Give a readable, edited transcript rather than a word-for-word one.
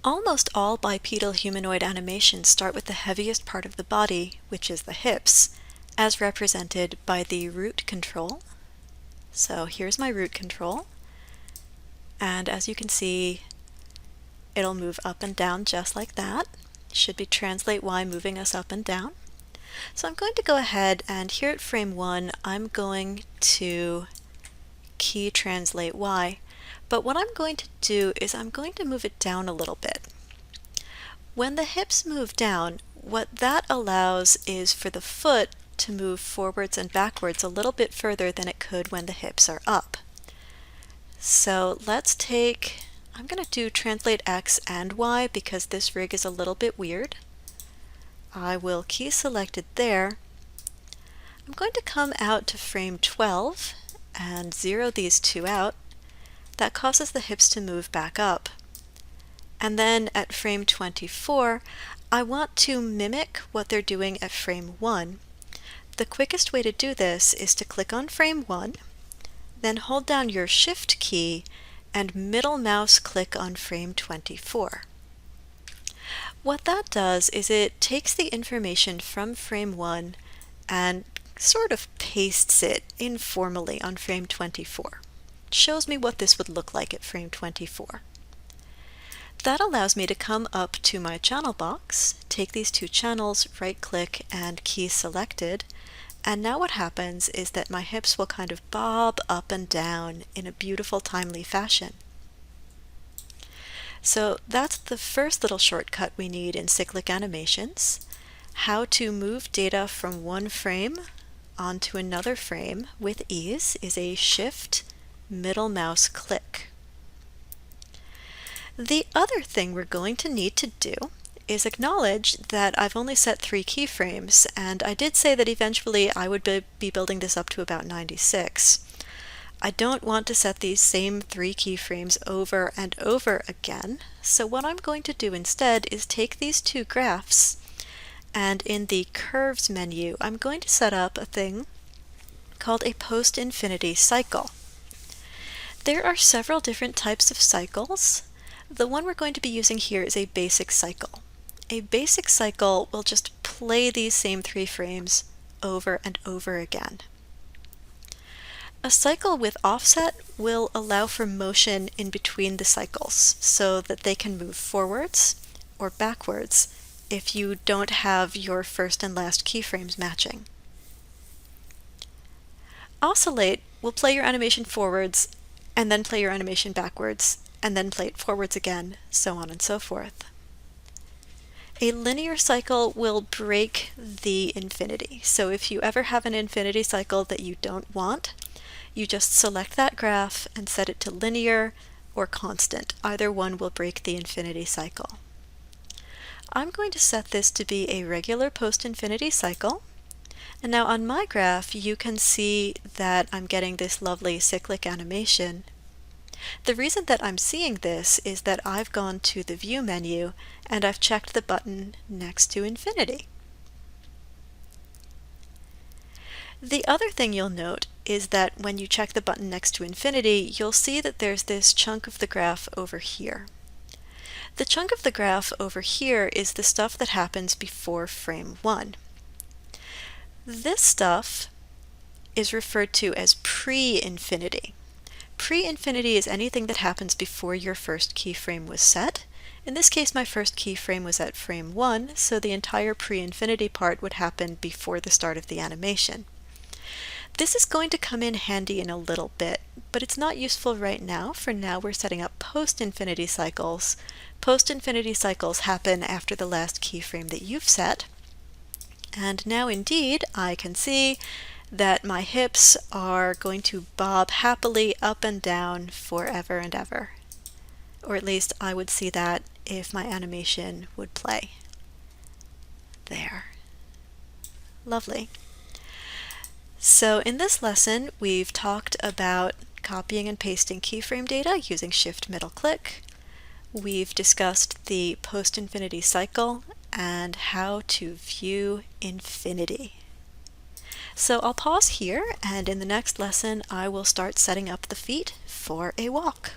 Almost all bipedal humanoid animations start with the heaviest part of the body, which is the hips, as represented by the root control. So here's my root control, and as you can see, it'll move up and down just like that. Should be translate Y moving us up and down. So I'm going to go ahead and here at frame 1, I'm going to key translate Y. But what I'm going to do is I'm going to move it down a little bit. When the hips move down, what that allows is for the foot to move forwards and backwards a little bit further than it could when the hips are up. So I'm going to do translate X and Y because this rig is a little bit weird. I will key selected there. I'm going to come out to frame 12 and zero these two out. That causes the hips to move back up. And then at frame 24, I want to mimic what they're doing at frame 1. The quickest way to do this is to click on frame 1, then hold down your Shift key and middle mouse click on frame 24. What that does is it takes the information from frame 1 and sort of pastes it informally on frame 24. Shows me what this would look like at frame 24. That allows me to come up to my channel box, take these two channels, right-click, and key selected, and now what happens is that my hips will kind of bob up and down in a beautiful, timely fashion. So that's the first little shortcut we need in cyclic animations. How to move data from one frame onto another frame with ease is a Shift middle mouse click. The other thing we're going to need to do is acknowledge that I've only set 3 keyframes, and I did say that eventually I would be building this up to about 96. I don't want to set these same 3 keyframes over and over again, so what I'm going to do instead is take these two graphs, and in the Curves menu, I'm going to set up a thing called a post-infinity cycle. There are several different types of cycles. The one we're going to be using here is a basic cycle. A basic cycle will just play these same 3 frames over and over again. A cycle with offset will allow for motion in between the cycles so that they can move forwards or backwards if you don't have your first and last keyframes matching. Oscillate will play your animation forwards and then play your animation backwards and then play it forwards again, so on and so forth. A linear cycle will break the infinity. So if you ever have an infinity cycle that you don't want, you just select that graph and set it to linear or constant. Either one will break the infinity cycle. I'm going to set this to be a regular post-infinity cycle. And now on my graph, you can see that I'm getting this lovely cyclic animation. The reason that I'm seeing this is that I've gone to the View menu and I've checked the button next to infinity. The other thing you'll note is that when you check the button next to infinity, you'll see that there's this chunk of the graph over here. The chunk of the graph over here is the stuff that happens before frame 1. This stuff is referred to as pre-infinity. Pre-infinity is anything that happens before your first keyframe was set. In this case, my first keyframe was at frame 1, so the entire pre-infinity part would happen before the start of the animation. This is going to come in handy in a little bit, but it's not useful right now. For now, we're setting up post-infinity cycles. Post-infinity cycles happen after the last keyframe that you've set. And now indeed, I can see that my hips are going to bob happily up and down forever and ever. Or at least I would see that if my animation would play. There. Lovely. So in this lesson, we've talked about copying and pasting keyframe data using Shift middle click. We've discussed the post-infinity cycle and how to view infinity. So I'll pause here, and in the next lesson I will start setting up the feet for a walk.